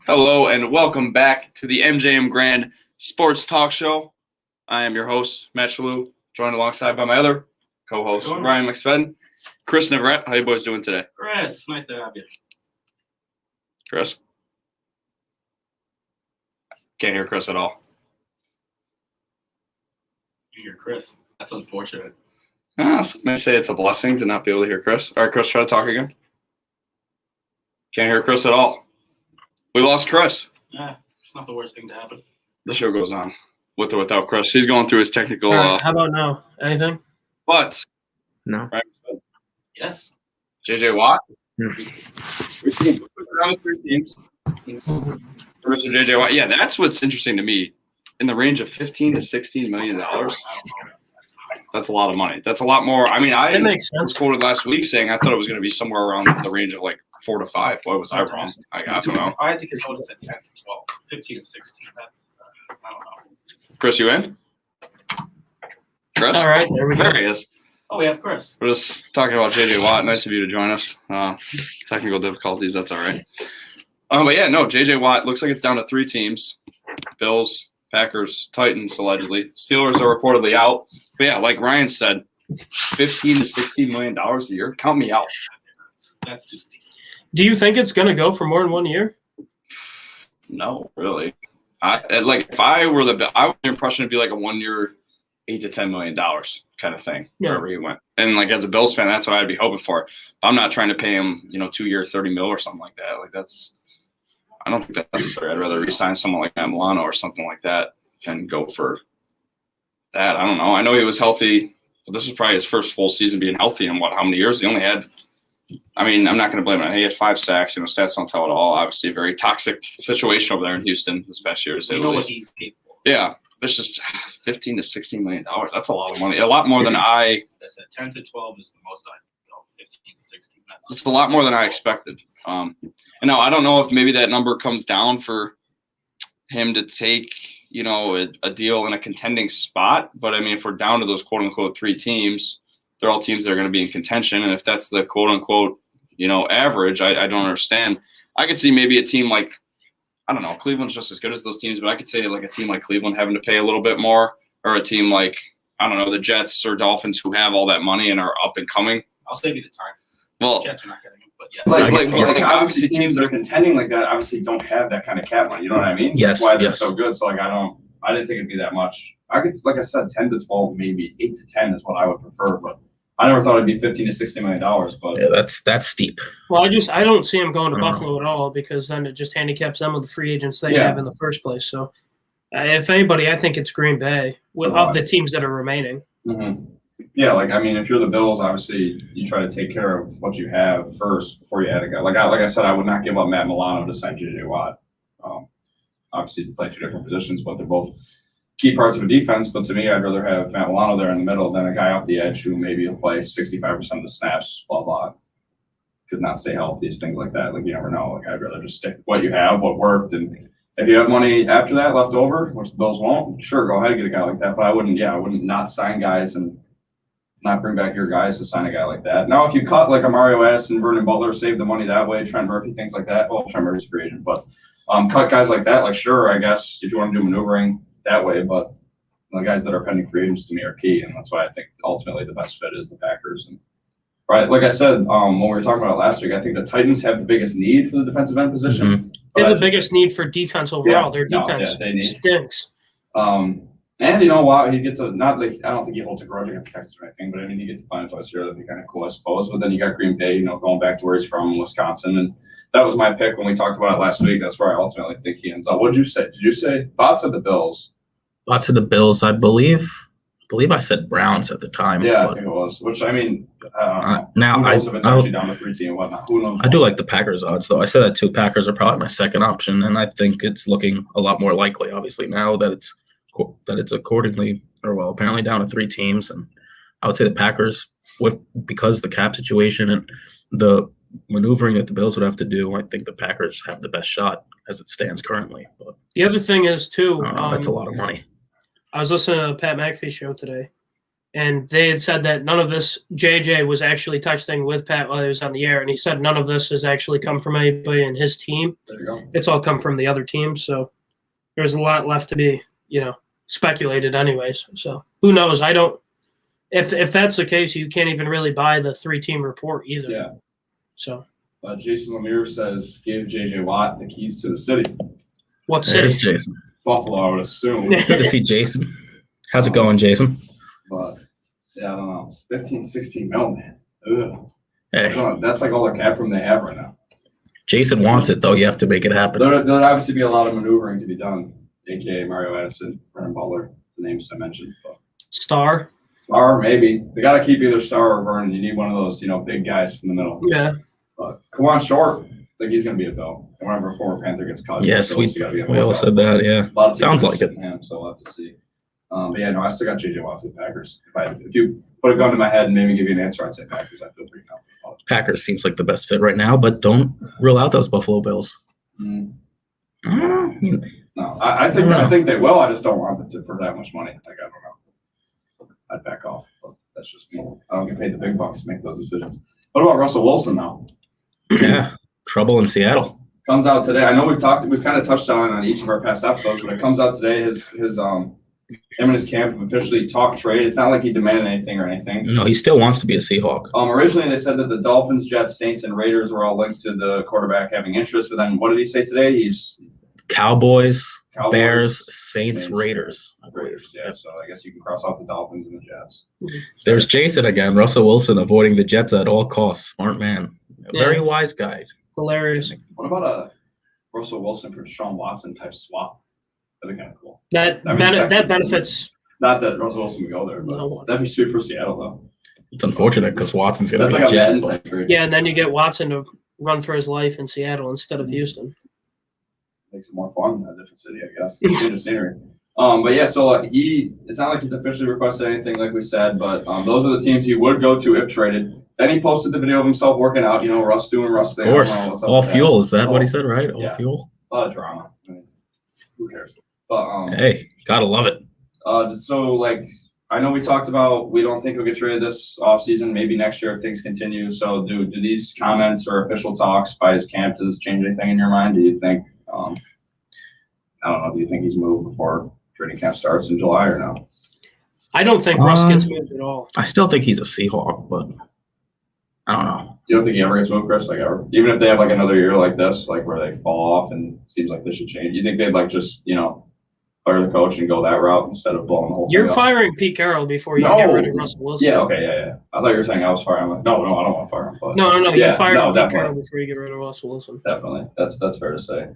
Hello and welcome back to the MJM Grand Sports Talk Show. I am your host, Matt Shalloe, joined alongside by my other co-host, Ryan McSpedon. Chris Navarrete, how you boys doing today? Chris, nice to have you. Chris? Can't hear Chris at all. You hear Chris. That's unfortunate. Some may say it's a blessing to not be able to hear Chris. All right, Chris, try to talk again. Can't hear Chris at all. We lost Chris. Yeah, it's not the worst thing to happen. The show goes on with or without Chris. He's going through his technical. Right, how about now? Anything? But No. Right, Yes. JJ Watt. Yeah. We've seen around 3 teams. Mr. JJ Watt. Yeah, that's what's interesting to me. In the range of $15 to $16 million. That's a lot of money. That's a lot more. I mean, It makes sense. was quoted last week saying I thought it was going to be somewhere around the range of like 4 to 5. Why was I wrong? I don't know. If I had to control it, said 10 to 12, 15 to 16. That's, I don't know. Chris, you in? Chris? All right, there we go. There he is. Oh, we have Chris. We're just talking about JJ Watt. Nice of you to join us. Technical difficulties, that's all right. But yeah, no, JJ Watt looks like it's down to 3 teams. Bills, Packers, Titans, allegedly. Steelers are reportedly out. But yeah, like Ryan said, $15 to $16 million a year. Count me out. That's too steep. Do you think it's going to go for more than 1 year? No, really. If I were I would the impression it'd be like a 1 year, $8 to $10 million kind of thing, wherever he went. And like as a Bills fan, that's what I'd be hoping for. I'm not trying to pay him, 2 year, $30 million or something like that. Like I don't think that's necessary. I'd rather re-sign someone like Matt Milano or something like that and go for that. I don't know. I know he was healthy, but this is probably his first full season being healthy in how many years? He only had. I mean, I'm not going to blame him. He had 5 sacks. Stats don't tell it all. Obviously, a very toxic situation over there in Houston this past year. You know what he's capable of. Yeah, it's just $15 to $16 million. That's a lot of money. A lot more than I said 10 to 12 is the most I 15 to 16. It's a lot more than I expected. And now I don't know if maybe that number comes down for him to take, a deal in a contending spot. But I mean, if we're down to those quote unquote 3 teams, they're all teams that are going to be in contention. And if that's the quote unquote, average, I don't understand. I could see maybe a team like, I don't know, Cleveland's just as good as those teams, but I could say like a team like Cleveland having to pay a little bit more, or a team like, I don't know, the Jets or Dolphins who have all that money and are up and coming. I'll save you the time. Well, Jets are not getting him, but yeah. Like obviously teams that are contending like that obviously don't have that kind of cap money. You know what I mean? Yes. That's why they're so good. So I didn't think it'd be that much. I could, like I said, 10 to 12, maybe 8 to 10 is what I would prefer, but I never thought it'd be $15 to $60 million. But yeah, that's steep. Well, I don't see him going to Buffalo at all, because then it just handicaps them with the free agents they have in the first place. So if anybody, I think it's Green Bay of the teams that are remaining. Mm-hmm. Yeah, if you're the Bills, obviously you try to take care of what you have first before you add a guy. Like I said, I would not give up Matt Milano to sign JJ Watt. Obviously, they play 2 different positions, but they're both key parts of a defense. But to me, I'd rather have Matt Milano there in the middle than a guy off the edge who maybe will play 65% of the snaps, blah, blah. Could not stay healthy, things like that. Like, you never know. Like, I'd rather just stick with what you have, what worked. And if you have money after that left over, which the Bills won't, sure, go ahead and get a guy like that. But I wouldn't not sign guys and not bring back your guys to sign a guy like that. Now, if you cut like a Mario Addison, Vernon Butler, save the money that way, Trent Murphy, things like that. Well, Trent Murphy's a free agent, but cut guys like that, like, sure, I guess, if you want to do maneuvering that way. But the guys that are pending free agents to me are key, and that's why I think ultimately the best fit is the Packers. And right, like I said, when we were talking about it last week, I think the Titans have the biggest need for the defensive end position. Mm-hmm. They have the biggest need for defense overall. Their defense stinks. And you know what? He gets I don't think he holds a grudge against Texas or anything, but I mean, he gets to play twice a year. That'd be kind of cool, I suppose. But then you got Green Bay, going back to where he's from, Wisconsin, and that was my pick when we talked about it last week. That's where I ultimately think he ends up. What did you say? Did you say Bott said the Bills? Bott said the Bills, I believe. I said Browns at the time. Yeah, I think it was. Which I mean, now who knows if it's actually down to 3 teams and whatnot. Who knows? I do like the Packers odds, though. I said that too. Packers are probably my second option, and I think it's looking a lot more likely. Obviously, now that it's accordingly, apparently down to 3 teams, and I would say the Packers, because the cap situation and the maneuvering that the Bills would have to do, I think the Packers have the best shot as it stands currently. But the other thing is too, that's a lot of money. I was listening to the Pat McAfee show today, And they had said that none of this, JJ was actually texting with Pat while he was on the air, and he said none of this has actually come from anybody in his team. There you go. It's all come from the other team. So there's a lot left to be, speculated anyways. So who knows? I don't – if that's the case, you can't even really buy the 3-team report either. Yeah. So Jason Lemire says, give J.J. Watt the keys to the city. what There's city? Jason. Buffalo, I would assume. Good to see Jason. How's it going, Jason? But, yeah, I don't know. 15, 16 mil, man. Ugh. Hey, That's like all the cap room they have right now. Jason wants it, though. You have to make it happen. There'll obviously be a lot of maneuvering to be done, a.k.a. Mario Addison, Brennan Butler, the names I mentioned. But. Star? Or maybe. They got to keep either Star or Vernon. You need one of those, big guys from the middle. Yeah. But Kawan Short, I think he's going to be a Bill. And whenever a former Panther gets cut, Yes, Bills, we all said that, yeah. A lot of Sounds teams like it. in him, so we'll have to see. But yeah, no, I still got J.J. Watt to the Packers. If you put a gun to my head and maybe give you an answer, I'd say Packers. I feel pretty confident about it. Packers seems like the best fit right now, but don't rule out those Buffalo Bills. Mm. I don't know. No, I think they will. I just don't want them to for that much money. Like, I don't know. I'd back off. But that's just me. I don't get paid the big bucks to make those decisions. What about Russell Wilson now? Yeah, trouble in Seattle. Comes out today. I know we've kind of touched on each of our past episodes, but it comes out today. Him and his camp have officially talked trade. It's not like he demanded anything or anything. No, he still wants to be a Seahawk. Originally they said that the Dolphins, Jets, Saints, and Raiders were all linked to the quarterback having interest, but then what did he say today? He's Cowboys, Cowboys, Bears, Saints, Raiders. Raiders, yeah. So I guess you can cross off the Dolphins and the Jets. There's Jason again. Russell Wilson avoiding the Jets at all costs. Smart man. A very wise guy. Hilarious. What about a Russell Wilson for Deshaun Watson type swap? That'd be kind of cool. That benefits. Not that Russell Wilson would go there, but No one. that'd be sweet for Seattle, though. It's unfortunate because Watson's going to That's be like a Jet. Madden but- type trade. Yeah, and then you get Watson to run for his life in Seattle instead of Houston. Makes it more fun in a different city, I guess. Change of scenery. But yeah, so it's not like he's officially requested anything, like we said, but those are the teams he would go to if traded. Then he posted the video of himself working out, Russ doing Russ thing. Of course. All fuel. Is that what he said, right? All Yeah. fuel. A lot of drama. I mean, who cares? But Hey, gotta love it. so I know we talked about we don't think he'll get traded this offseason, maybe next year if things continue. So do these comments or official talks by his camp, does this change anything in your mind? Do you think I don't know, do you think he's moved before training camp starts in July or no? I don't think Russ gets moved at all. I still think he's a Seahawk, but I don't know. You don't think he ever gets moved, Chris? Like ever? Even if they have another year like this, where they fall off and it seems like they should change, you think they'd just, fire the coach and go that route instead of blowing the whole You're thing up? firing Pete Carroll before you No. get rid of Russell Wilson. Yeah, okay, yeah. I thought you were saying I was firing. I'm like, no, I don't want to fire him. But No, yeah, you're firing Pete definitely. Carroll before you get rid of Russell Wilson. Definitely. That's fair to say.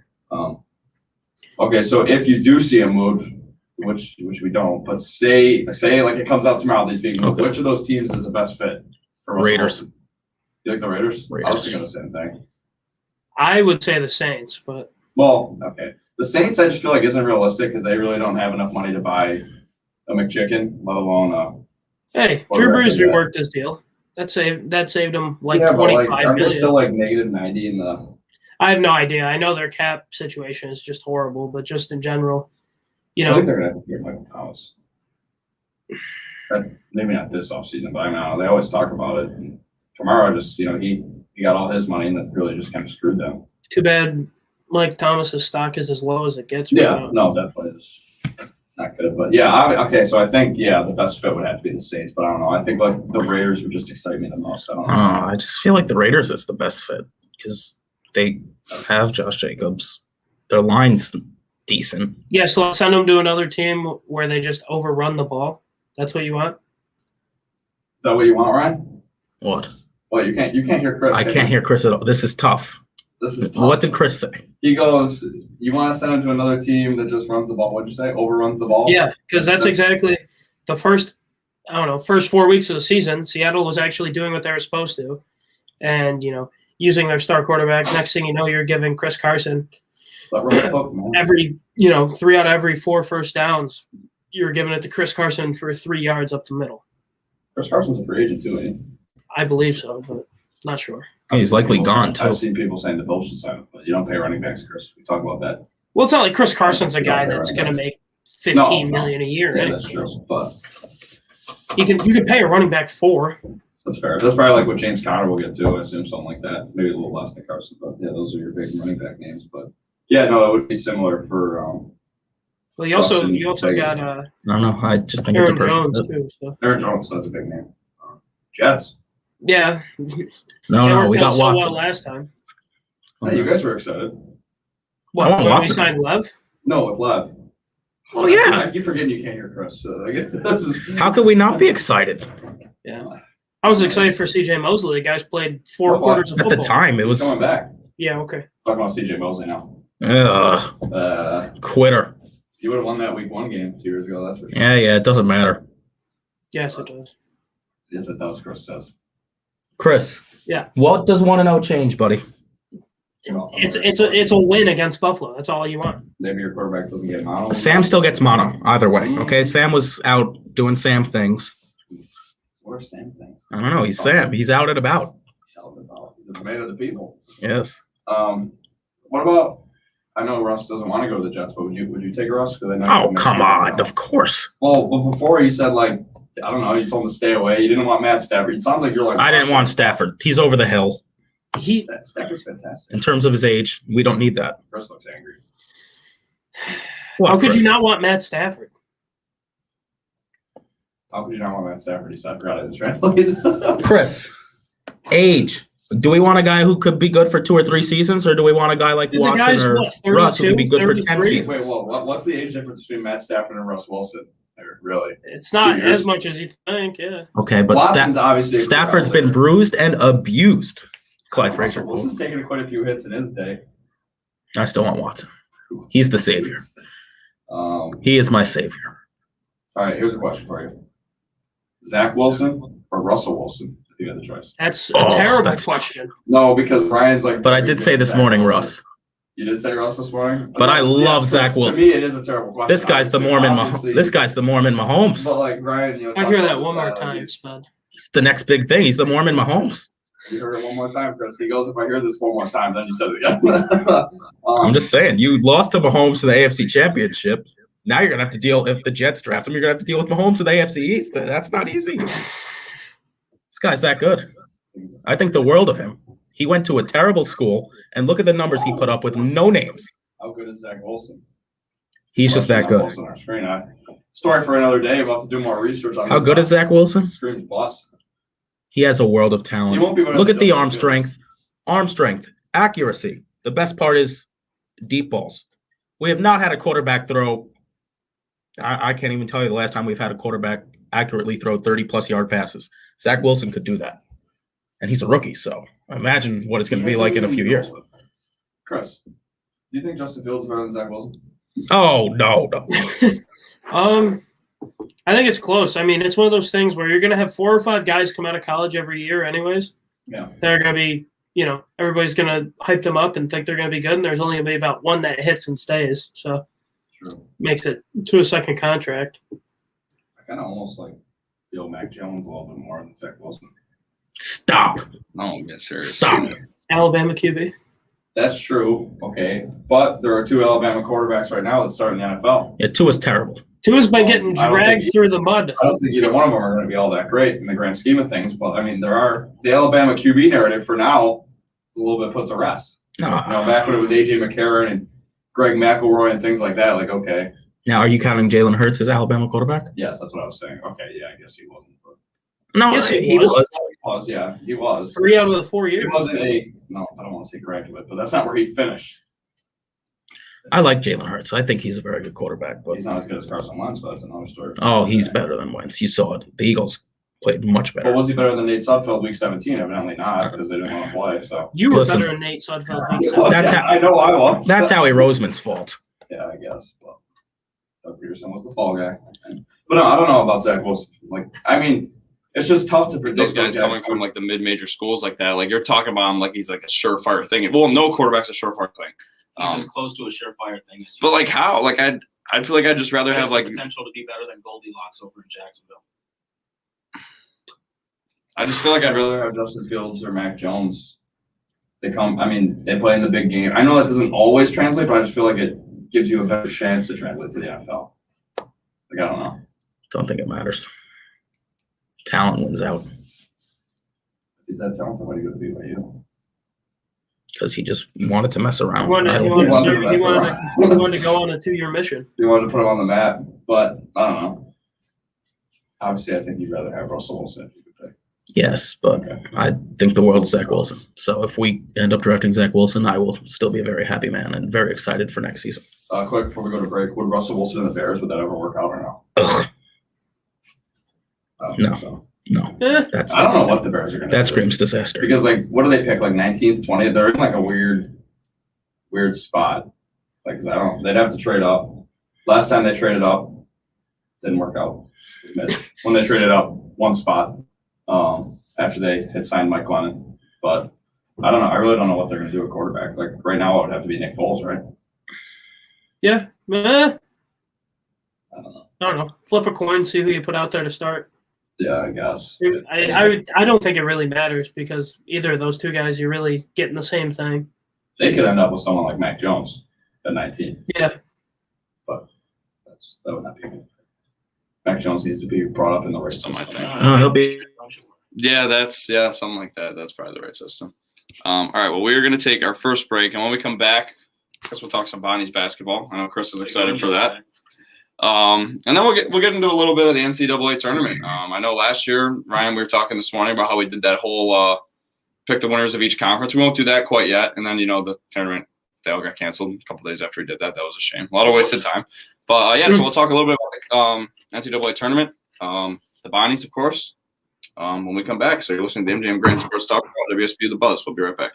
Okay, so if you do see him moved, which we don't, but say like it comes out tomorrow, these being moved, Okay. which of those teams is the best fit for Russell Raiders. Wilson? You like the Raiders? I Raiders. was thinking the same thing. I would say the Saints, but Well, okay. The Saints, I just feel like isn't realistic because they really don't have enough money to buy a McChicken, let alone hey, Or Drew Brees reckon that. reworked his deal. That saved him like yeah, but, 25 aren't they million. still negative 90 in the? I have no idea. I know their cap situation is just horrible, but just in general, I think they're gonna have to get Michael Thomas. Maybe not this offseason, but I know they always talk about it. And Kamara just, he got all his money and that really just kind of screwed them. too bad Mike Thomas's stock is as low as it gets. Yeah, right now. no, definitely is not good. But yeah, okay, so I think, the best fit would have to be the Saints, but I don't know. I think the Raiders would just excite me the most. I don't know. I just feel like the Raiders is the best fit because they have Josh Jacobs. Their line's decent. Yeah, so let's send them to another team where they just overrun the ball. That's what you want? Is that what you want, Ryan? What? Well, you can't hear Chris. I can't hear Chris at all. This is tough. This is tough. What did Chris say? He goes, you want to send him to another team that just runs the ball. What'd you say? Overruns the ball? Yeah, because that's exactly the first 4 weeks of the season, Seattle was actually doing what they were supposed to. And, using their star quarterback. Next thing you know, you're giving Chris Carson every 3 out of every 4 first downs. You're giving it to Chris Carson for 3 yards up the middle. Chris Carson's a free agent too, ain't he? I believe so, but not sure. He's likely gone too. I've seen people saying the Bills should sign him, but you don't pay running backs, Chris. We talk about that. Well, it's not like Chris Carson's a guy that's going to make $15 million a year. Yeah, anyway. that's true. But You can pay a running back 4. That's fair. That's probably like what James Conner will get to. I assume something like that. Maybe a little less than Carson, but yeah, those are your big running back names. But yeah, no, it would be similar for. Well, you also Vegas. got I don't know. I just think Aaron it's a Jones perfect. too. So. Aaron Jones, that's a big name. Jets. Yeah. No, we got so Watson. well last time. Hey, you guys were excited. What, I want when we Watson. signed Lev? No, with Lev. Oh, yeah. I keep forgetting you can't hear Chris. So this is, How could we not be excited? Yeah. I was excited for CJ Mosley. The guy's played 4 quarters of At football. the time, it He's was coming back. Yeah, okay. Talking about CJ Mosley now. Quitter. He would have won that week 1 game 2 years ago. That's for sure. Yeah, it doesn't matter. Yes, it does. Yes, it does. Chris says. Chris. Yeah. What does 1-0 change, buddy? It's a win against Buffalo. That's all you want. Maybe your quarterback doesn't get mono. Sam still gets mono either way. Okay, Sam was out doing Sam things. What are Sam things? I don't know. He's Sam. He's out and about. He's out and about. He's a man of the people. Yes. What about? I know Russ doesn't want to go to the Jets, but would you take Russ? Because I know. Oh, come on. Of course. Well, but before you said like I don't know, you told him to stay away. You didn't want Matt Stafford. It sounds like you're like. I didn't want Stafford. He's over the hill. Stafford's fantastic. In terms of his age, we don't need that. Chris looks angry. How could you not want Matt Stafford? How could you not want Matt Stafford? He said, I forgot it translated. Chris, age. Do we want a guy who could be good for 2 or 3 seasons, or do we want a guy like The Watson guy's, or what, Russ who could be good for 10 33? seasons? Wait, well, what's the age difference between Matt Stafford and Russ Wilson? Really? It's not 2 years? as much as you think, yeah. Okay, but Watson's obviously a Stafford's good been bruised and abused. Clyde Frazier. Wilson's taken quite a few hits in his day. I still want Watson. He's the savior. He is my savior. All right, here's a question for you. Zach Wilson or Russell Wilson, if you had the choice? That's a terrible question. No, because Ryan's like. But I did say this morning, Russ. You did say Russ this morning? But I love Zach Wilson. To me, it is a terrible question. This guy's the Mormon Mahomes. But like Ryan, you know. I hear that one more time, Spud. He's the next big thing. He's the Mormon Mahomes. You heard it one more time, Chris. He goes, if I hear this one more time, then you said it again. I'm just saying, you lost to Mahomes in the AFC Championship. Now you're going to have to deal, if the Jets draft him, you're going to have to deal with Mahomes in the AFC East. That's not easy. This guy's that good. I think the world of him. He went to a terrible school, and look at the numbers he put up with no names. How good is Zach Wilson? He's just that good. On our screen. Story for another day. We'll have to do more research on How good is Zach Wilson? Screams bust. He has a world of talent. He won't be Look at the arm strength, accuracy. The best part is deep balls. We have not had a quarterback throw. I can't even tell you the last time we've had a quarterback accurately throw 30-plus yard passes. Zach Wilson could do that. And he's a rookie, so imagine what it's going to be like in a few years. Chris, do you think Justin Fields is better than Zach Wilson? Oh, no. I think it's close. I mean, it's one of those things where you're going to have 4 or 5 guys come out of college every year anyways. Yeah. They're going to be, everybody's going to hype them up and think they're going to be good, and there's only going to be about 1 that hits and stays. So makes it to a second contract. I kind of almost feel Mac Jones a little bit more than Zach Wilson. Stop. No, I'm being serious. Stop. Alabama QB. That's true. Okay. But there are 2 Alabama quarterbacks right now that start in the NFL. Yeah, Tua's terrible. Tua's been getting I don't dragged think through the mud. I don't think either one of them are going to be all that great in the grand scheme of things. But, I mean, there are the Alabama QB narrative for now is a little bit put to rest. Back when it was A.J. McCarron and Greg McElroy and things like that, okay. Now, are you counting Jalen Hurts as Alabama quarterback? Yes, that's what I was saying. Okay, yeah, I guess he wasn't. But No, Yes, he was. Yeah, he was. 3 out of the 4 years. He wasn't I don't want to say graduate, but that's not where he finished. I like Jalen Hurts. I think he's a very good quarterback. But He's not as good as Carson Wentz, but that's another story. Oh, he's better than Wentz. You saw it. The Eagles played much But better. was he better than Nate Sudfeld week 17? Evidently not, because they didn't want to play. So You were Listen. better than Nate Sudfeld. I know I was. That's Howie Roseman's fault. Yeah, I guess. Well, Doug Peterson was the fall guy. But no, I don't know about Zach Wilson. It's just tough to predict. Those guys coming from the mid-major schools like that, you're talking about him he's a surefire thing. Well, no quarterback's a surefire thing. He's as close to a surefire thing as you But how? I'd feel like I'd just rather have potential to be better than Goldilocks over in Jacksonville. I just feel like I'd rather have Justin Fields or Mac Jones. They play in the big game. I know that doesn't always translate, but I just feel like it gives you a better chance to translate to the NFL. I don't know. Don't think it matters. Talent wins out Is that telling somebody to be BYU? because he just wanted to mess around. He wanted, I he don't wanted, think- wanted to mess he wanted to go on a 2-year mission. You wanted to put him on the map, but I don't know. Obviously, I think you'd rather have Russell Wilson if you could pick. Yes, but Okay. I think the world of Zach Wilson. So if we end up drafting Zach Wilson, I will still be a very happy man and very excited for next season. Quick before we go to break, would Russell Wilson and the Bears, would that ever work out or no? Ugh, I don't No. think so. no, Eh, that's I don't know what the Bears are going to do. that screams disaster. Because, like, what do they pick? Like 19th, 20th? They're in like a weird spot. Like, 'cause they'd have to trade up. Last time they traded up, didn't work out. When they traded up one spot after they had signed Mike Glennon. But I don't know. I really don't know what they're going to do at quarterback. Like, right now, it would have to be Nick Foles, right? yeah. I don't know. I don't know. Flip a coin, see who you put out there to start. Yeah, I guess. I don't think it really matters because either of those two guys, you're really getting the same thing. They could end up with someone like Mac Jones at 19. Yeah. But that would not be good. Mac Jones needs to be brought up in the right system. Something like that. Oh, he'll be. Yeah, something like that. That's probably the right system. All right, well, we're going to take our first break, and when we come back, I guess we'll talk some Bonnie's basketball. I know Chris is excited for that. And then we'll get into a little bit of the NCAA tournament. I know last year, Ryan, we were talking this morning about how we did that whole pick the winners of each conference. We won't do that quite yet. And then, the tournament, they all got canceled a couple days after we did that. That was a shame. A lot of wasted time. But, so we'll talk a little bit about the NCAA tournament, the Bonnies, of course, when we come back. So you're listening to the MJM Grand Sports Talk about WSBU The Buzz. We'll be right back.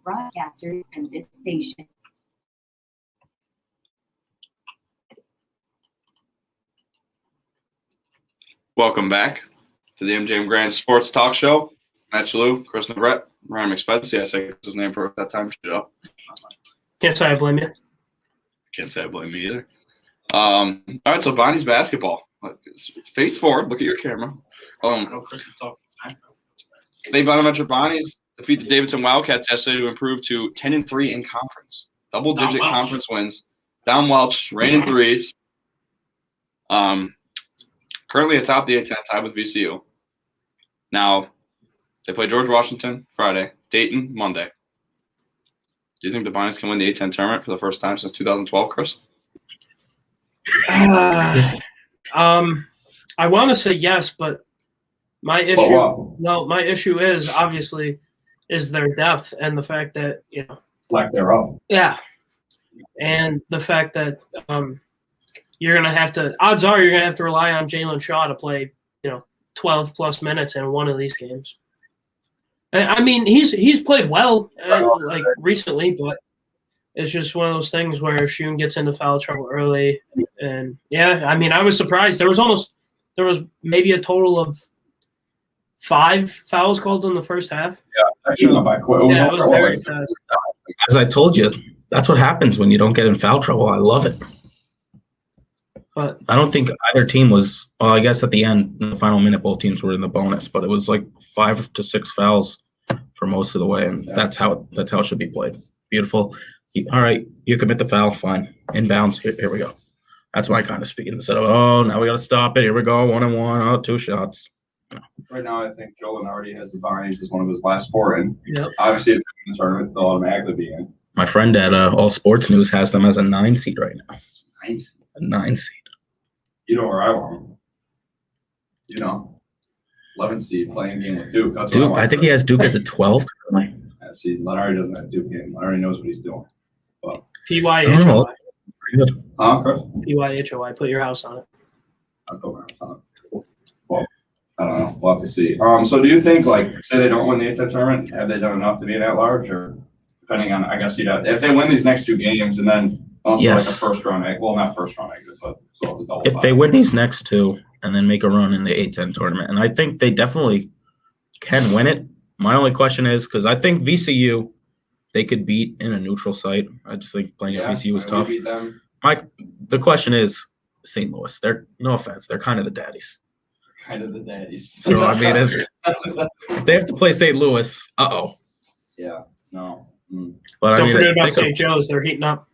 broadcasters and this station. Welcome back to the MJM Grand Sports Talk Show. Matt Shalloe, Chris Nebrett, Ryan McSpedon. See, I said his name for that time. Show. Can't say I blame you. Can't say I blame me either. All right, so Bonnie's basketball. Face forward. Look at your camera. I know Chris is talking. St. Bonaventure Bonnies defeat the Davidson Wildcats yesterday to improve to 10-3 in conference. Double-digit Welch. conference wins. Down Welch, raining threes. Currently atop the A10, tied with VCU. Now, they play George Washington Friday, Dayton Monday. Do you think the Bonnies can win the A10 tournament for the first time since 2012, Chris? I want to say yes, but my issue is obviously is their depth and the fact that Lack thereof. yeah, and the fact that you're gonna have to. Odds are you're gonna have to rely on Jalen Shaw to play 12 plus minutes in one of these games. I mean, he's played well like recently, but it's just one of those things where Shun gets into foul trouble early, and I mean, I was surprised. There was maybe a total of 5 fouls called in the first half. Yeah, actually went by quick. Yeah, it was very fast. As I told you, that's what happens when you don't get in foul trouble. I love it. But I don't think either team was. Well, I guess at the end, in the final minute, both teams were in the bonus, but it was like 5 to 6 fouls for most of the way, and that's how it should be played. Beautiful. All right, you commit the foul, fine. Inbounds. Here we go. That's my kind of speaking. Instead of now we got to stop it. Here we go. 1-1. Oh, 2 shots. Right now, I think Joe Lenardi has the Bonnies as one of his last 4 in. Yep. Obviously, if they're in the tournament, they'll automatically be in. My friend at All Sports News has them as a 9 seed right now. Nice. A 9 seed. You know where I want them. 11 seed playing a game with Duke. That's what Duke, want I think he has Duke as a 12 currently. Yeah, see, Lenardi doesn't have Duke in. Lenardi knows what he's doing. PYHOI. Pretty good. Chris? PYHOI. Put your house on it. I'll go around on it. Well, I don't know. We'll have to see. So do you think, say they don't win the A10 tournament, have they done enough to be an at-large? Or depending on, I guess if they win these next 2 games and then also Yes. like a first-round exit, well, not first-round exit, but so the double If bye. they win these next 2 and then make a run in the A10 tournament, and I think they definitely can win it. My only question is, because I think VCU, they could beat in a neutral site. I just think playing at VCU is we tough. beat them. The question is St. Louis. They're, no offense, they're kind of the daddies. Kind of the daddies. So, I mean, if they have to play St. Louis, Yeah, no. But Don't forget about they could- St. Joe's. They're heating up.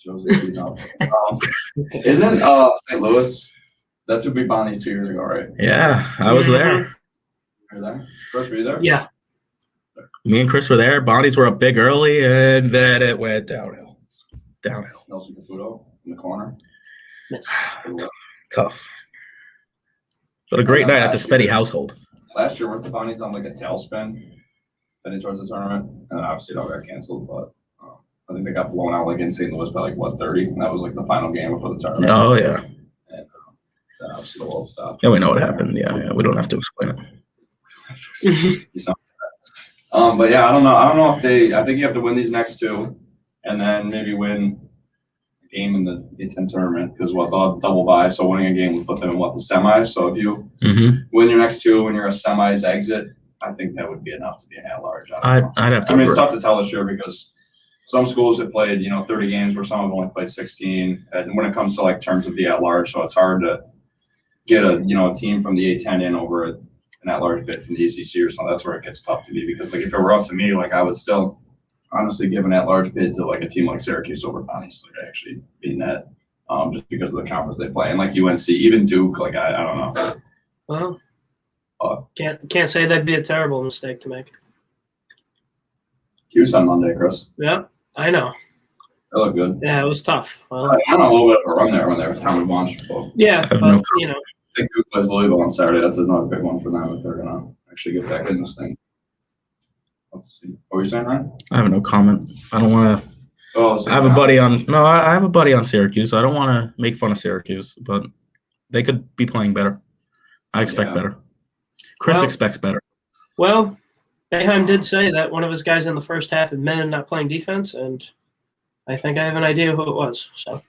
Shows that you know. Isn't St. Louis? That's who beat Bonnie's 2 years ago, right? Yeah, I was there. Were you there? Chris, were you there? Yeah. Me and Chris were there. Bonnies were up big early, and then it went downhill. Nelson Caputo in the corner. Tough. But a great night at the Speddy household. Last year, weren't the Bonnies on like a tailspin heading towards the tournament? And then obviously it all got canceled, but I think they got blown out like in St. Louis by 30? And that was like the final game before the tournament. Oh, yeah. And then obviously the world stopped. Yeah, we know what happened. Yeah, we don't have to explain it. You sound bad. But yeah, I don't know. I don't know if I think you have to win these next 2 and then maybe win a game in the A10 tournament because they'll double bye. So winning a game would put them in the semis. So if you win your next 2 when you're a semis exit, I think that would be enough to be an at-large. I'd have to. I mean, it's tough to tell this year because some schools have played, 30 games where some have only played 16. And when it comes to terms of the at-large, so it's hard to get a team from the A10 in over an at-large bid from the ACC or something. That's where it gets tough to me because if it were up to me, I would still honestly give an at-large bid to a team like Syracuse over Bonnies. Actually being that just because of the conference they play and UNC, even Duke. I don't know. Well, can't say that'd be a terrible mistake to make. Hughes on Monday, Chris. Yep, I know. They look good. Yeah, it was tough. Well, I don't know a little bit of a run there when they were Tommy Blanche. yeah, but no I think Duke plays Louisville on Saturday. That's another big one for them if they're gonna actually get back in this thing. Let's see. What were you saying, Ryan? I have no comment. I don't want to. I have a buddy on. No, I have a buddy on Syracuse. I don't want to make fun of Syracuse, but they could be playing better. I expect better. Chris expects better. Well, Boeheim did say that one of his guys in the first half admitted not playing defense, and I think I have an idea who it was. So,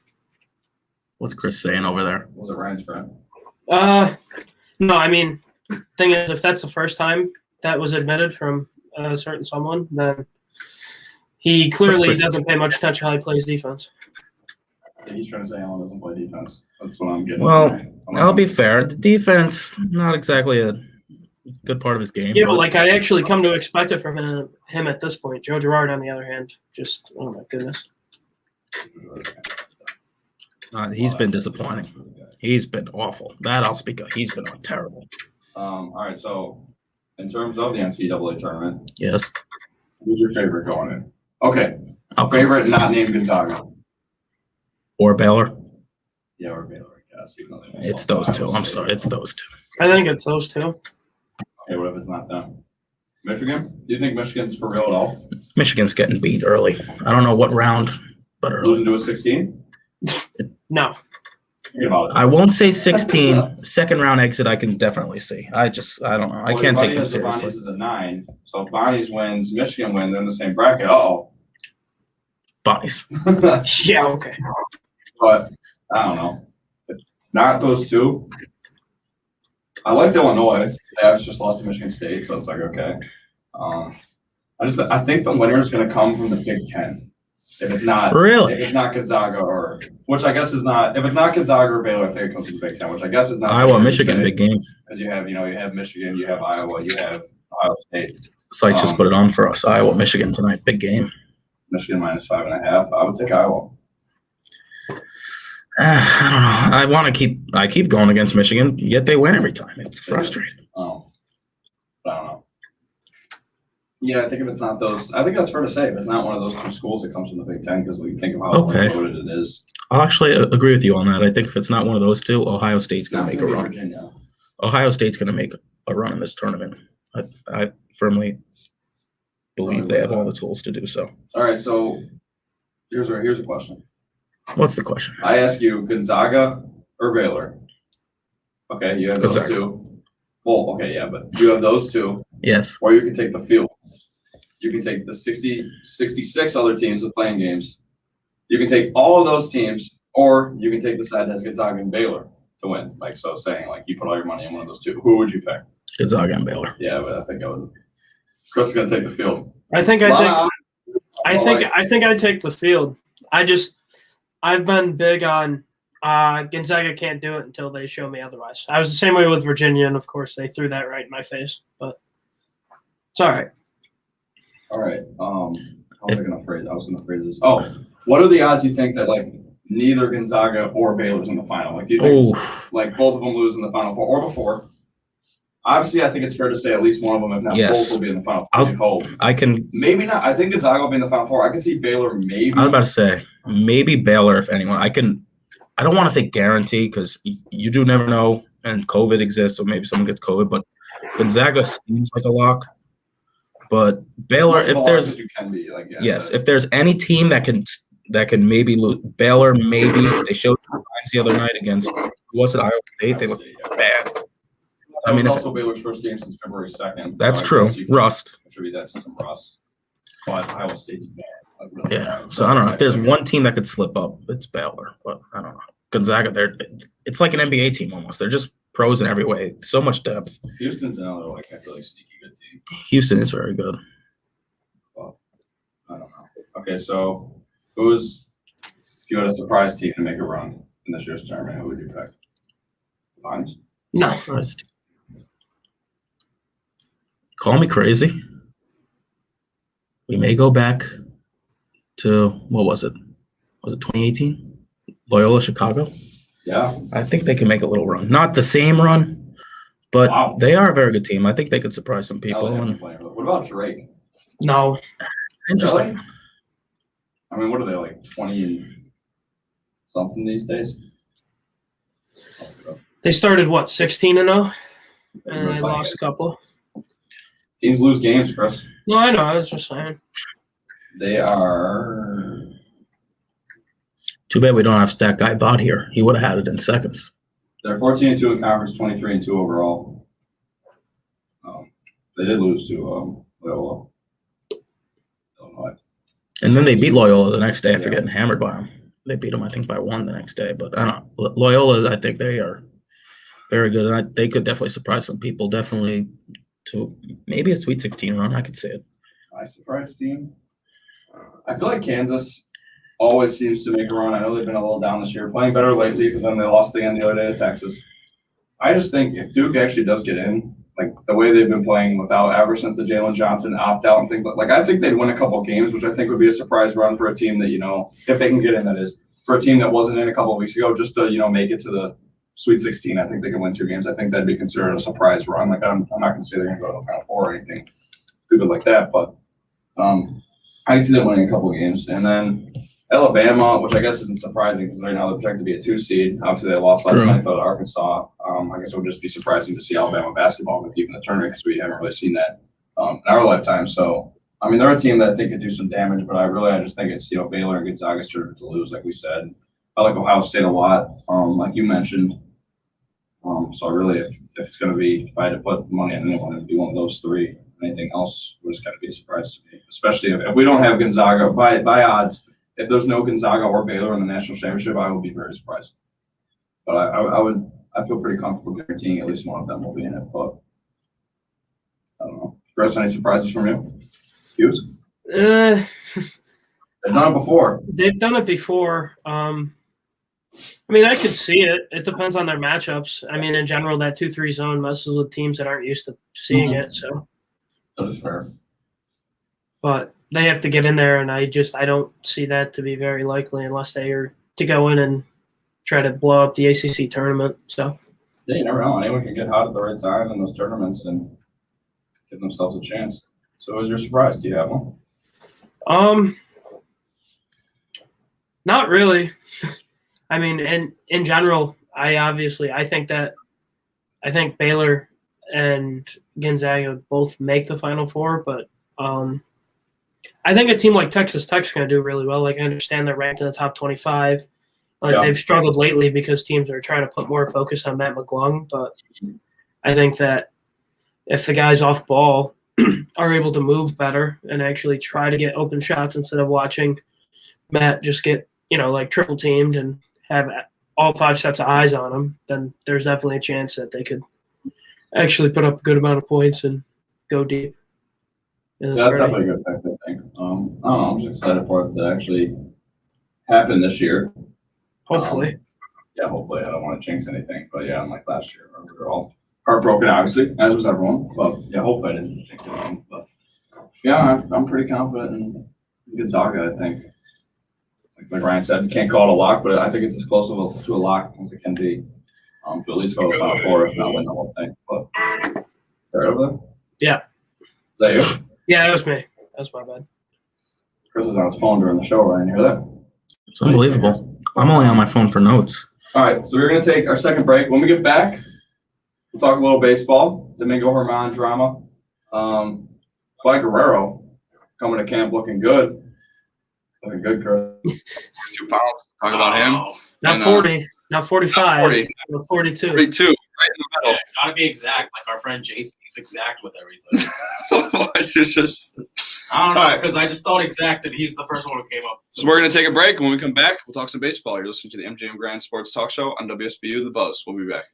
What's Chris saying over there? Was it Ryan's friend? no, I mean, thing is, if that's the first time that was admitted from a certain someone, then he clearly doesn't pay much attention how he plays defense. I think he's trying to say Allen doesn't play defense. That's what I'm getting. Well, I'll be fair. The defense, not exactly a good part of his game. Yeah, but like I actually come to expect it from him at this point. Joe Girard, on the other hand, just oh my goodness. He's been disappointing. He's been awful. That I'll speak of. He's been terrible. All right, so in terms of the NCAA tournament, Yes. who's your favorite going in? Okay, I'll favorite not named Gonzaga. Or Baylor. Yeah, or Baylor, I guess. Even though they It's those two. I'm sorry. It's those two. I think it's those two. Okay, what if it's not them? Michigan? Do you think Michigan's for real at all? Michigan's getting beat early. I don't know what round, but early. Losing to a 16? No. Think about it. I won't say 16. Second round exit, I can definitely see. I don't know. I Well, can't take everybody them has the Bonnies seriously. is a 9. So if Bonnies wins, Michigan wins, they're in the same bracket. Uh-oh. Bonnies. Yeah. Okay. But I don't know. Not those two. I liked Illinois. They have just lost to Michigan State, so it's like okay. I think the winner is going to come from the Big Ten. If it's not Really? if it's not Gonzaga or which I guess is not if it's not Gonzaga or Baylor, I think it comes from the Big Ten, which I guess is not Iowa, Michigan, big game. Because you have Michigan, you have Iowa, you have Ohio State. Sites just put it on for us. Iowa, Michigan tonight, big game. Michigan minus 5.5. I would take Iowa. I don't know. I keep going against Michigan, yet they win every time. It's frustrating. Oh, I don't know. Yeah, I think if it's not those, I think that's fair to say. If it's not one of those two schools, it comes from the Big Ten because you think of how Okay. loaded it is. I'll actually agree with you on that. I think if it's not one of those two, Ohio State's It's going not to make going a to be run. Virginia. Ohio State's going to make a run in this tournament. I firmly believe they have all the tools to do so. All right, so here's a question. What's the question? I ask you, Gonzaga or Baylor? Okay, you have those Gonzaga. two. Well, okay, yeah, but you have those two, Yes. or you can take the field. You can take the 66 other teams with playing games. You can take all of those teams, or you can take the side that's Gonzaga and Baylor to win. Like, so saying, like, you put all your money in one of those two. Who would you pick? Gonzaga and Baylor. Yeah, but I think I would. Chris is going to take the field. I think I take the field. I've been big on Gonzaga can't do it until they show me otherwise. I was the same way with Virginia, and of course they threw that right in my face. But it's all right. All right. How was I going to phrase? I was going to phrase this. Oh, what are the odds you think that like neither Gonzaga or Baylor's in the final? Like, do you think like both of them lose in the final four or before? Obviously, I think it's fair to say at least one of them, if not Yes. both, will be in the final four. I hope. I can. Maybe not. I think Gonzaga will be in the final four. I can see Baylor maybe. I was about to say maybe Baylor if anyone. I don't want to say guarantee because you do never know, and COVID exists, so maybe someone gets COVID. But Gonzaga seems like a lock. But Baylor, Much if more there's you can be, like, yeah, yes, but- if there's any team that can maybe lose, Baylor maybe they showed signs the other night against who was it Iowa State? They looked bad. That I mean, was if- also Baylor's first game since February 2nd. That's so I true. guess you can Rust. attribute that to some rust. But Iowa State's bad. Like, really Yeah. bad. So I don't know if there's one team that could slip up, it's Baylor. But I don't know. Gonzaga, it's like an NBA team almost. They're just pros in every way. So much depth. Houston's another like I feel like sneaky good team. Houston is very good. I don't know. Okay, so if you had a surprise team to make a run in this year's tournament, who would you pick? Bonnies? No. Call me crazy. We may go back to what was it? Was it 2018? Loyola Chicago? Yeah. I think they can make a little run. Not the same run, but Wow. they are a very good team. I think they could surprise some Hell, people. they have And to play. What about Drake? No. interesting. Really? I mean, what are they like 20 and something these days? They started 16-0, and they lost a couple. Teams lose games, Chris. No, I know. I was just saying. They are. Too bad we don't have Stat Guy Bott here. He would have had it in seconds. They're 14-2 in conference, 23-2 overall. They did lose to Loyola. Illinois. And then they beat Loyola the next day after Yeah. getting hammered by them. They beat them, I think, by 1 the next day. But I don't know. Loyola, I think they are very good. And they could definitely surprise some people. Definitely to maybe a Sweet 16 run. I could see it. My surprise team. I feel like Kansas always seems to make a run. I know they've been a little down this year, playing better lately, but then they lost again the other day to Texas. I just think if Duke actually does get in, like the way they've been playing without ever since the Jalen Johnson opt-out and things like I think they'd win a couple games, which I think would be a surprise run for a team that, if they can get in, that is, for a team that wasn't in a couple of weeks ago, just to, make it to the Sweet 16. I think they can win 2 games. I think that'd be considered a surprise run. Like I'm not going to say they're going to go to the Final Four or anything stupid like that, but I can see them winning a couple of games. And then Alabama, which I guess isn't surprising because right now they're projected to be a 2 seed. Obviously, they lost last night though to Arkansas. I guess it would just be surprising to see Alabama basketball make even the tournament because we haven't really seen that in our lifetime. So, I mean, they're a team that I think could do some damage, but I just think it's Baylor and Gonzaga's turn to lose, like we said. I like Ohio State a lot, like you mentioned. So really, if it's going to be, if I had to put money on anyone, it'd be one of those 3. Anything else was going to be a surprise to me, especially if we don't have Gonzaga by odds. If there's no Gonzaga or Baylor in the national championship, I would be very surprised. But I feel pretty comfortable guaranteeing at least one of them will be in it. But I don't know. Chris, any surprises from you? Hughes? They've done it before. They've done it before. I mean, I could see it. It depends on their matchups. I mean, in general, that 2-3 zone messes with teams that aren't used to seeing it. So That is fair. but they have to get in there, and I don't see that to be very likely unless they are to go in and try to blow up the ACC tournament. So Yeah, you never know. Anyone can get hot at the right time in those tournaments and give themselves a chance. So, what was your surprise? Do you have one? Not really. I mean, in general, I think Baylor and Gonzaga both make the Final Four, but I think a team like Texas Tech's going to do really well. Like, I understand they're ranked in the top 25. They've struggled lately because teams are trying to put more focus on Matt McClung, but I think that if the guys off ball are able to move better and actually try to get open shots instead of watching Matt just get, triple teamed and have all 5 sets of eyes on him, then there's definitely a chance that they could actually put up a good amount of points and go deep. And That's definitely a good pick, I think. I don't know. I'm just excited for it to actually happen this year. Hopefully. Yeah, hopefully. I don't want to jinx anything, but yeah, unlike last year, we were all heartbroken, obviously, as was everyone. But yeah, hopefully I didn't jinx anything. But yeah, I'm pretty confident in Gonzaga, I think. Like Ryan said, you can't call it a lock, but I think it's as close to a lock as it can be. To at least go to the Final Four, if not win the whole thing. But right over there? Yeah. Is that you? Yeah, that was me. That was my bad. Chris is on his phone during the show, Ryan. You hear that? It's unbelievable. I'm only on my phone for notes. All right, so we're going to take our second break. When we get back, we'll talk a little baseball. Domingo Germán drama. Clyde Guerrero coming to camp looking good. Looking good, Chris. 2 pounds. Talk about him. Not And, 40, not 45, 40. but 42. 42, right in the middle. Gotta be exact, like our friend Jason. He's exact with everything. It's just. I don't know, Alright. because I just thought exact that he's the first one who came up. So we're going to take a break. When we come back, we'll talk some baseball. You're listening to the MJM Grand Sports Talk Show on WSBU The Buzz. We'll be back.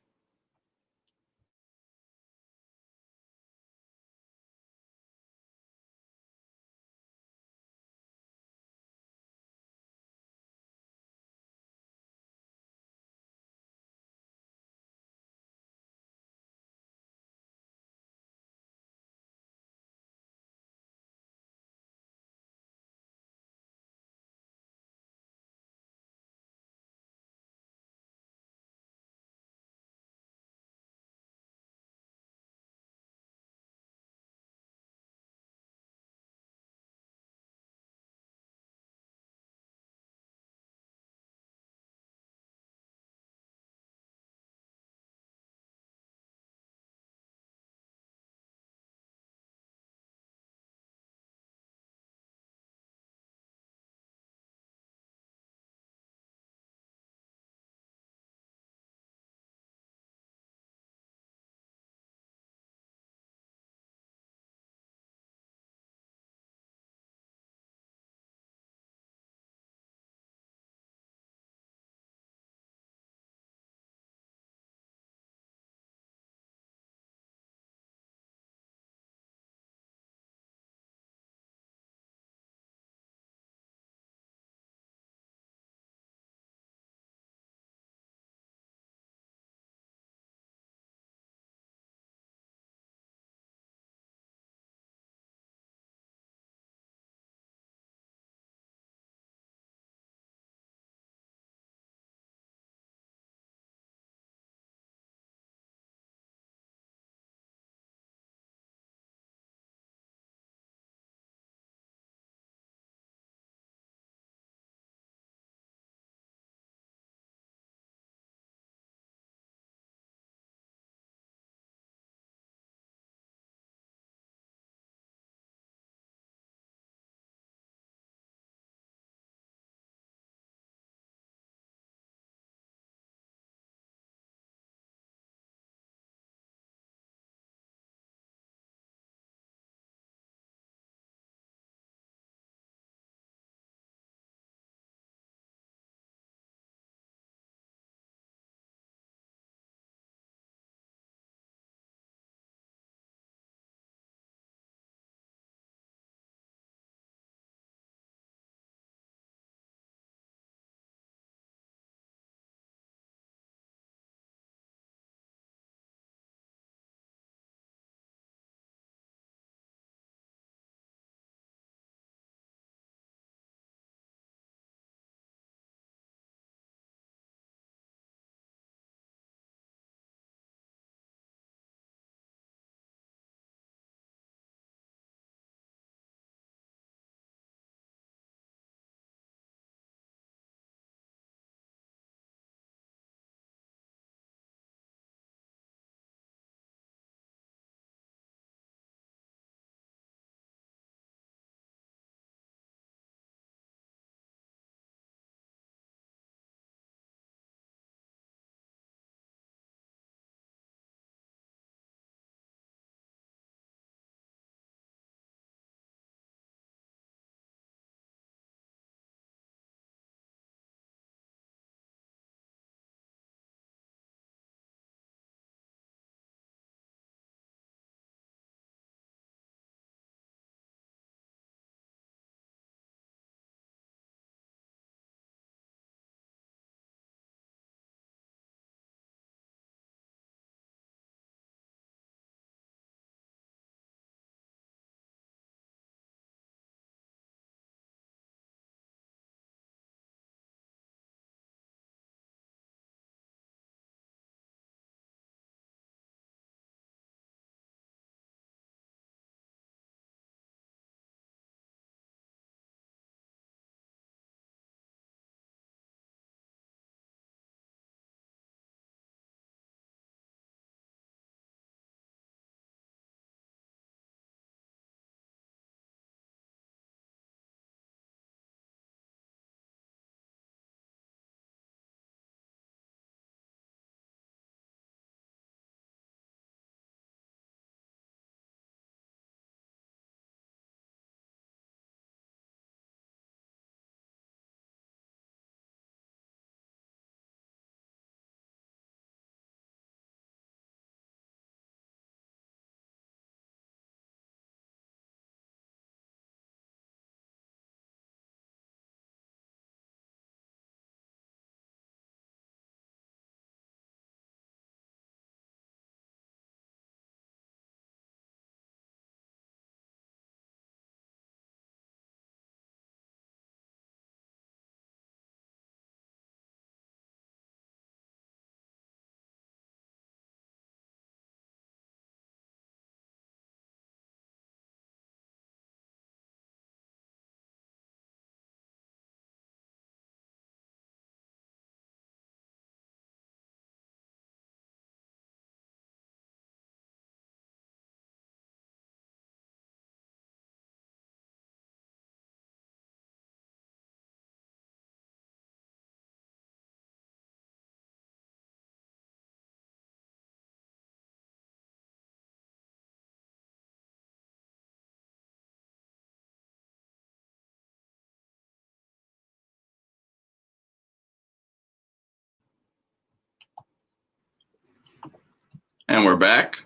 And we're back.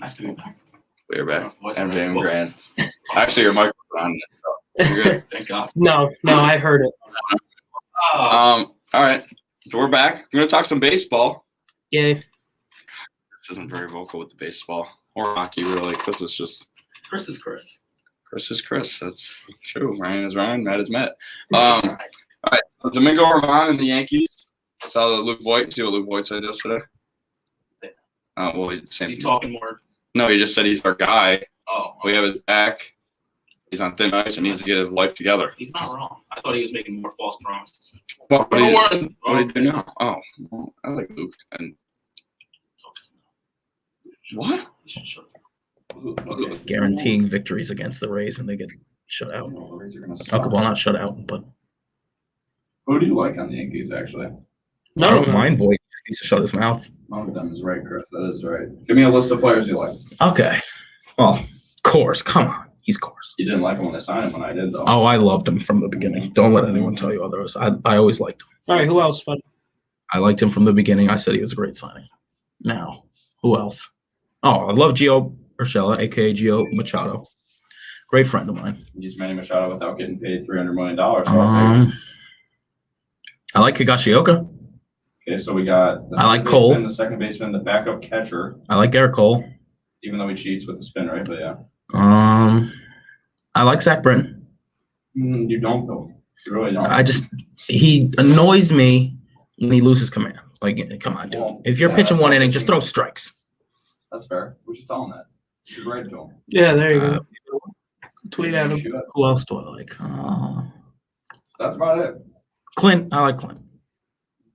Nice to be back. We're back. Voice MJM voice. Grand. Actually, your microphone's on. You're good. Thank God. No, I heard it. Oh, All right. So we're back. We're going to talk some baseball. Yay. This isn't very vocal with the baseball or hockey, really. Chris is just Chris is Chris. Chris is Chris. That's true. Ryan is Ryan. Matt is Matt. All right. So Domingo Germán and the Yankees. Saw that Luke Voigt. See what Luke Voigt said yesterday? Well, Is same he thing. talking more? No, he just said he's our guy. Oh, We have his back. He's on thin ice and needs to get his life together. he's not wrong. I thought he was making more false promises. What do you Warren. do now? Oh, well, I like Luke. And what? You should shut up. Guaranteeing victories against the Rays, and they get shut out. The Rays are gonna Okay, suck. well, not shut out, but Who do you like on the Yankees, actually? No, I don't mind Voigt. He needs to shut his mouth. One of them is right, Chris. That is right. Give me a list of players you like. Okay. Well, Course. Come on. He's Course. You didn't like him when they signed him, when I did, though. Oh, I loved him from the beginning. Don't let anyone tell you otherwise. I always liked him. All right, who else? But I liked him from the beginning. I said he was a great signing. Now, who else? Oh, I love Gio Urshela, a.k.a. Gio Machado. Great friend of mine. Use Manny Machado without getting paid $300 million. So I'll take it. I like Higashioka. Okay, so we got the I like third Cole. baseman, the second baseman, the backup catcher, I like Garrett Cole. even though he cheats with the spin rate, but yeah. I like Zach Britton. You don't, though. You really don't. He annoys me when he loses command. Like, come on, dude. Well, If you're yeah, pitching that's one not inning, pitching. just throw strikes. That's fair. We should tell him that. You're right to him. yeah, there you go. Tweet at You him. should. Who else do I like? That's about it. Clint. I like Clint.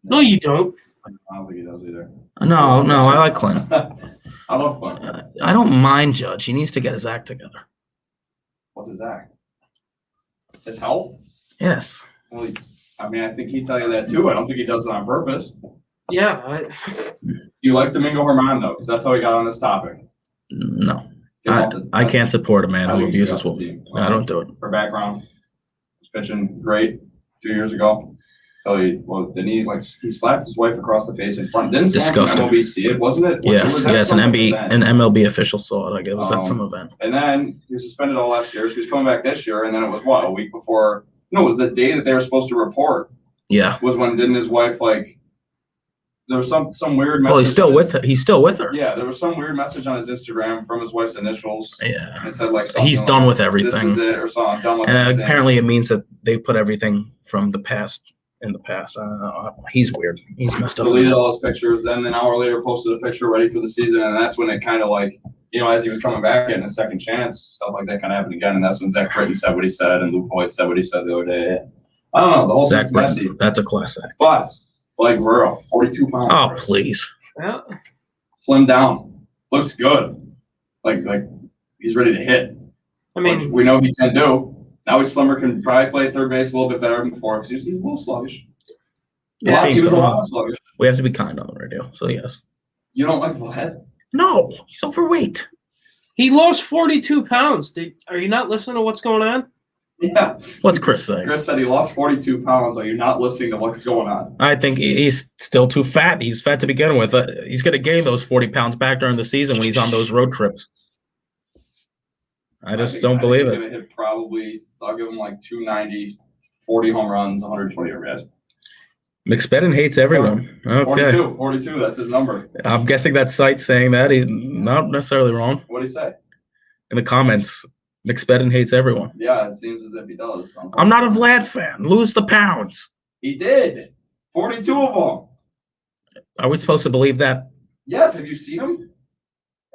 No, you don't. I don't think he does either. No, I like Clint. I love Clint. I don't mind Judge. He needs to get his act together. What's his act? His health? Yes. Well, I think he'd tell you that too. I don't think he does it on purpose. Yeah, Do you like Domingo Germán, though? Because that's how he got on this topic. No. Get off the- I can't support a man I who think he abuses got the women. team. I don't do it. For background, he's pitching great 2 years ago. So he slapped his wife across the face in front. Didn't someone Disgusting. from MLB see it, wasn't it? Yes, Was that an some event? MLB official saw it. Like, it was at some event. And then he was suspended all last year. So he was coming back this year, and then it was a week before? No, it was the day that they were supposed to report. Yeah. Was when didn't his wife there was some weird message. Well, he's still with her. He's still with her. Yeah, there was some weird message on his Instagram from his wife's initials. Yeah. And it said something He's done with everything. This is it, or something. I'm done with And everything. apparently it means that they've put everything from the past in the past. I don't know. He's weird. He's messed up. Deleted all his pictures. Then an hour later, posted a picture ready for the season, and that's when it kind of as he was coming back, getting a second chance, stuff like that kind of happened again. And that's when Zach Britton said what he said, and Luke Voigt said what he said the other day. I don't know. The whole Zach thing's messy. Britton. That's a class act. But Blake Guerrero, 42 pounds. Oh, please. yeah. Slim down. Looks good. Like he's ready to hit. I Which mean, we know he can do. Now he's slimmer, can probably play third base a little bit better than before because he's a little sluggish. yeah, He was a lot sluggish. We have to be kind on the radio. So, yes. You don't like Vlad? No, he's overweight. he lost 42 pounds. Are you not listening to what's going on? Yeah. What's Chris saying? Chris said he lost 42 pounds. Are you not listening to what's going on? I think he's still too fat. He's fat to begin with. He's going to gain those 40 pounds back during the season when he's on those road trips. I just don't believe he's it. going to hit probably, I'll give him 290, 40 home runs, 120 RBIs. McSpedon hates everyone. Okay. 42, that's his number. I'm guessing that site's saying that. He's not necessarily wrong. What'd he say? In the comments, McSpedon hates everyone. Yeah, it seems as if he does. I'm not a Vlad fan. Lose the pounds. He did. 42 of them. Are we supposed to believe that? Yes, have you seen him?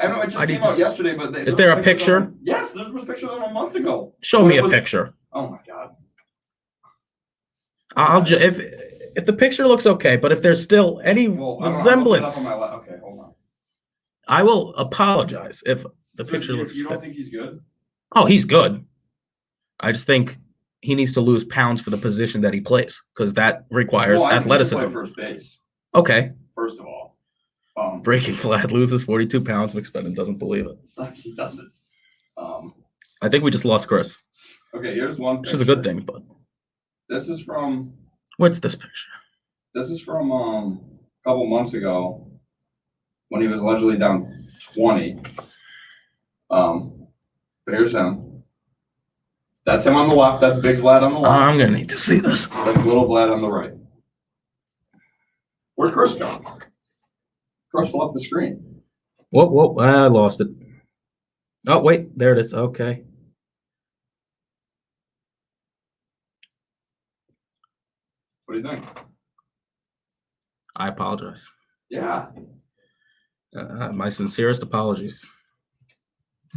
I know it just I came need to out yesterday, but Is there a picture? Yes, there was pictures of him a month ago. Show me a picture. Oh my God. If the picture looks okay, but if there's still any Well, I don't know, resemblance, I'm looking it up on my okay, hold on. I will apologize if the So picture you, looks. You don't think he's good? Oh, he's good. I just think he needs to lose pounds for the position that he plays because that requires Well, I think he should athleticism. play first base. Okay. First of all, Breaking Vlad loses 42 pounds. McSpedon doesn't believe it. he doesn't. I think we just lost Chris, Okay, here's one. which is a good thing. But This is from what's this picture? a couple months ago. when he was allegedly down 20. But here's him. That's him on the left. That's Big Vlad on the left. I'm gonna need to see this. That's Little Vlad on the right. Where'd Chris go? Chris left the screen. Whoa! I lost it. Oh wait, there it is. Okay. What do you think? I apologize. Yeah. My sincerest apologies.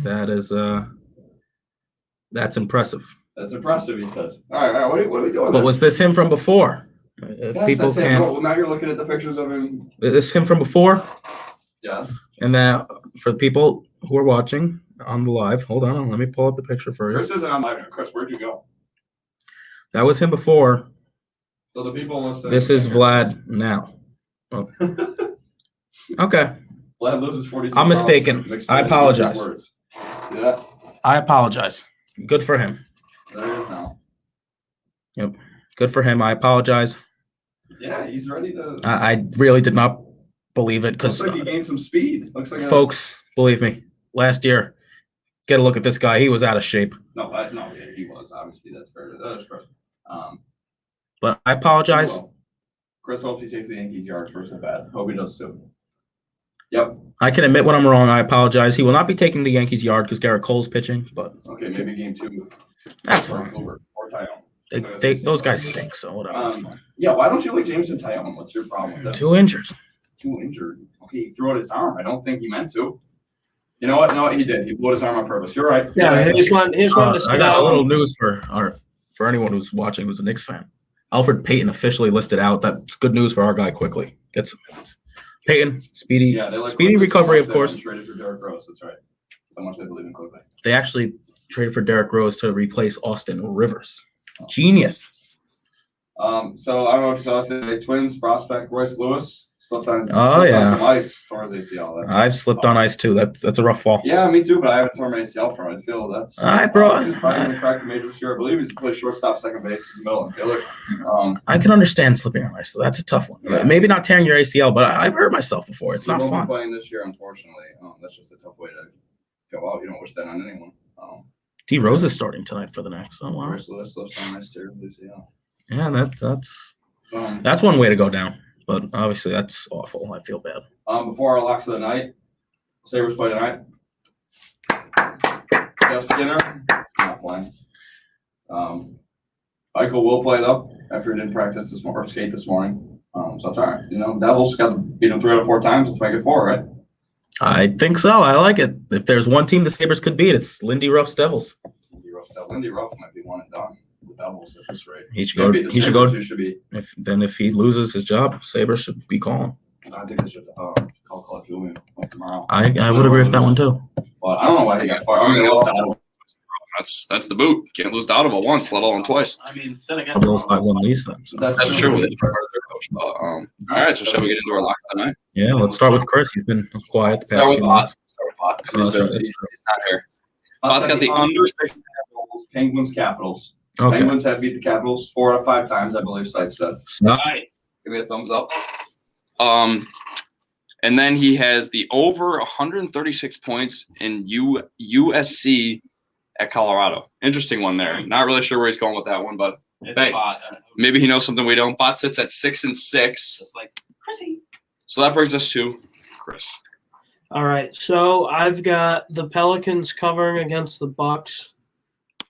That is that's impressive. That's impressive, he says. All right. What are we doing But there? was this him from before? If Yes, people that's him. can't. Well, now you're looking at the pictures of him. Is this him from before? Yes. And then for the people who are watching on the live, hold on, let me pull up the picture for you. Chris isn't on live now. Chris, where'd you go? That was him before. So the people listening. This is Vlad now. Oh. Okay. Vlad loses 42. I'm mistaken. pounds. I apologize. Words. See that? I apologize. Good for him. There he is now. Yep. Good for him. I apologize. Yeah, he's ready to. I really did not believe it Looks because, like he gained some speed. Looks like folks, believe me, last year, get a look at this guy. He was out of shape. No, yeah, he was. Obviously, that's fair. That is Chris. But I apologize. Well, Chris hopes he takes the Yankees yard first at bat. Hope he does too. Yep. I can admit when I'm wrong. I apologize. He will not be taking the Yankees yard because Garrett Cole's pitching, but Okay, maybe game 2. that's fine. Or Tyone. Those guys stink, so whatever. Yeah, why don't you like Jameson Tyone? What's your problem with that? 2 injuries. Too injured. Okay, he threw out his arm. I don't think he meant to. You know what? No, he did. He blew his arm on purpose. You're right. Yeah, he just wanted to I got a little news for anyone who's watching who's a Knicks fan. Alfred Payton officially listed out. That's good news for our guy quickly. Get some minutes. Payton, speedy, Yeah, they like speedy Quigley so recovery, much of course. they traded for Derrick Rose. That's right. So much they believe in Quigley. They actually traded for Derrick Rose to replace Austin Rivers. Genius. So I don't know if you saw today, Twins prospect Royce Lewis slipped on, Oh, slipped yeah. on some ice, tore his ACL. That's I've slipped on ice too. That's a rough fall. Yeah, me too, but I haven't torn my ACL from it. I feel that's. All right, that's bro. tough. He's probably going to crack the major this year. I believe he's played shortstop, second base, he's a middle infielder. I can understand slipping on ice, so that's a tough one. Yeah. Maybe not tearing your ACL, but I've hurt myself before. It's He not won't be fun. playing this year, unfortunately. That's just a tough way to go out. You don't wish that on anyone. D Rose is starting tonight for the Knicks. Oh wow. Royce Lewis slips on this year, ACL. Yeah, that's one way to go down. But obviously that's awful. I feel bad. Before our locks of the night, Sabres play tonight. Jeff Skinner, not playing. Michael will play though after he didn't practice this morning or skate this morning. So it's all right. You know, Devils got to beat them 3 out of 4 times. Let's make it 4, right? I think so. I like it. If there's one team the Sabres could beat, it's Lindy Ruff's Devils. Lindy Ruff might be one and done. The Devils at this rate. He should go. Maybe the He should Sabres, go. who should be. If he loses his job, Sabres should be calling. I think they should call Julian like tomorrow. I would agree with that one too. But I don't know why he got fired. I mean, they lost to Ottawa. That's the boot. Can't lose to Ottawa once, let alone twice. I mean, then again, Devils got one lease then. So. That's That's true. It's part of their coach. All right, so shall we get into our lock tonight? Yeah, let's start with Chris. He's been quiet the past Start with few Bott. months. Start with Bott, 'cause Oh, he's that's not here. Bott's got the under 6. Penguins, Capitals. Okay. Penguins have beat the Capitals 4 out of 5 times, I believe. Site said. Nice. Give me a thumbs up. And then he has the over 136 points in USC at Colorado. Interesting one there. Not really sure where he's going with that one, but it's hey, Bott. maybe he knows something we don't. Bot sits at 6-6. Just like Chrissy. So that brings us to Chris. All right, so I've got the Pelicans covering against the Bucks,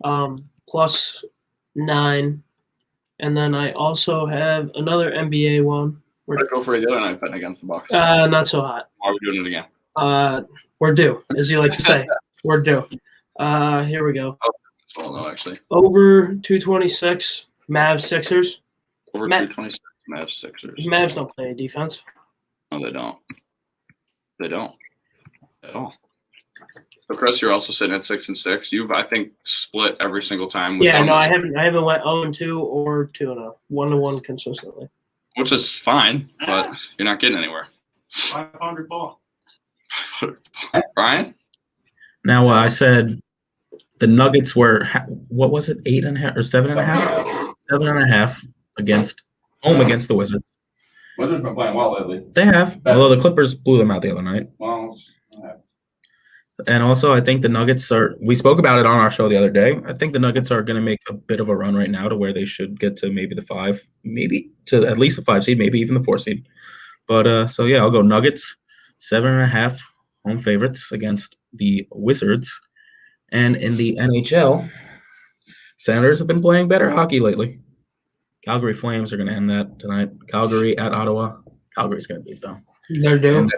+9, and then I also have another NBA one. I'd go for the other night betting against the Bucks. Not so hot. Why are we doing it again? We're due, as you like to say. We're due. Here we go. Well, no, actually. Over 226, Mavs Sixers. Over Matt- 226 Mavs Sixers. Mavs don't play defense. No, they don't. They don't at all. So, Chris, you're also sitting at 6-6. You've, I think, split every single time. we've Yeah, done no, this, I haven't went 0-2 or 2-0, 1-1 consistently. which is fine, but you're not getting anywhere. 500 ball. Brian? Now I said the Nuggets were what was it, 8.5 or 7.5? 7.5 against the Wizards. Wizards been playing well lately. They have, although the Clippers blew them out the other night. Well, And also, I think the Nuggets are. We spoke about it on our show the other day. I think the Nuggets are going to make a bit of a run right now to where they should get to maybe the 5, maybe to at least the 5 seed, maybe even the 4 seed. But so yeah, I'll go Nuggets 7.5 home favorites against the Wizards. And in the NHL, Senators have been playing better hockey lately. Calgary Flames are going to end that tonight. Calgary at Ottawa. Calgary's going to beat them. They're doing.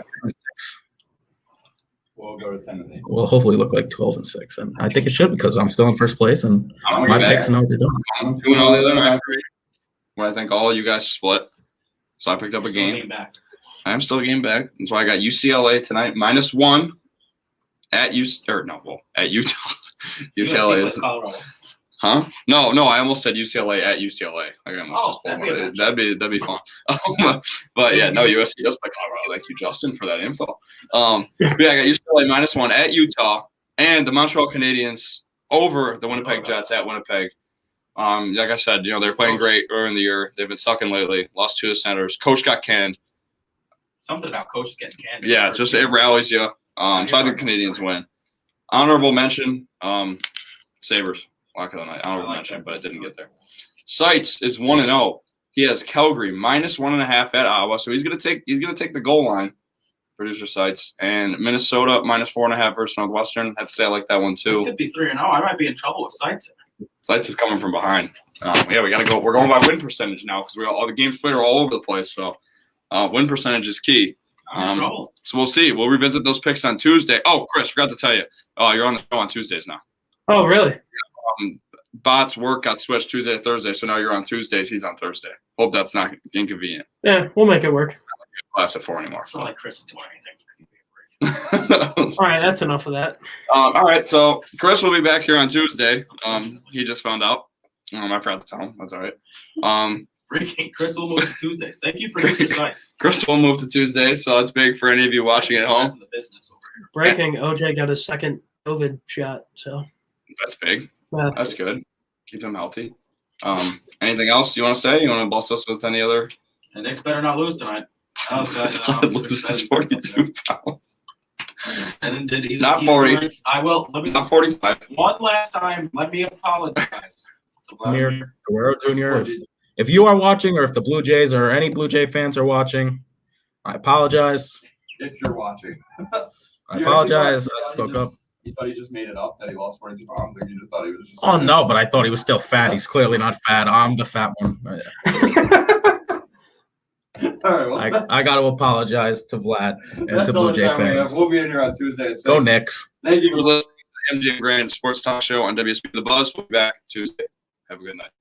we'll go to 10-8. Will hopefully look like 12-6, and I think it should because I'm still in first place and my picks know what they're doing. I'm doing all the other night. Where I think all you guys split. So I picked up a game. Back. I am still a game back. That's why I got UCLA tonight -1 at at Utah. UCLA is Colorado. huh? No, I almost said UCLA at UCLA. I almost just pulled it. That'd be fun. But yeah, no, USC does play Colorado. Thank you, Justin, for that info. But yeah, I got UCLA -1 at Utah and the Montreal Canadiens over the Winnipeg Jets at Winnipeg. Like I said, they're playing great early in the year. They've been sucking lately. Lost to the Senators. Coach got canned. Something about coaches getting canned. Yeah, just it rallies you. So I think Canadians win. Honorable mention, Sabres. Lock of the night. Honorable mention, but it didn't get there. Sites is 1-0. He has Calgary -1.5 at Ottawa, so he's gonna take the goal line. Producer Sites and Minnesota -4.5 versus Northwestern. I'd say I like that one This too. could be 3-0. I might be in trouble with Sites. Sites is coming from behind. Yeah, we gotta go. We're going by win percentage now because all the games played are all over the place. So win percentage is key. I'm in trouble. So we'll see. We'll revisit those picks on Tuesday. Oh, Chris, forgot to tell you. You're on the show on Tuesdays now. Oh, really? Bott's work got switched Tuesday to Thursday, so now you're on Tuesdays. He's on Thursday. Hope that's not inconvenient. Yeah, we'll make it work. Class at 4 anymore. It's not like Chris is doing anything. All right, that's enough of that. All right, so Chris will be back here on Tuesday. He just found out. I forgot to tell him. That's all right. Breaking. Chris will move to Tuesdays. Thank you, Producer Sites. Chris will move to Tuesday, so it's big for any of you watching at home. The business over here. Breaking, OJ got his second COVID shot, so. That's big. Yeah. That's good. Keep him healthy. Anything else you want to say? You want to bless us with any other? And Nick's better not lose tonight. Loses 42 pounds. And did he, Not 40. I will. Let me. Not 45. One last time. Let me apologize. to Vladimir. Guerrero Jr. If you are watching, or if the Blue Jays or any Blue Jay fans are watching, I apologize. If you're watching. I apologize. I spoke up. You thought he just made it up that he lost 42 pounds, or you just thought he was just. Oh no, but I thought he was still fat. He's clearly not fat. I'm the fat one. All right, well, I got to apologize to Vlad and that's to all Blue the Jay time we have. fans. We'll be in here on Tuesday at 6. Go Knicks. Thank you For listening to the MGM Grand Sports Talk Show on WSB The Buzz. We'll be back Tuesday. Have a good night.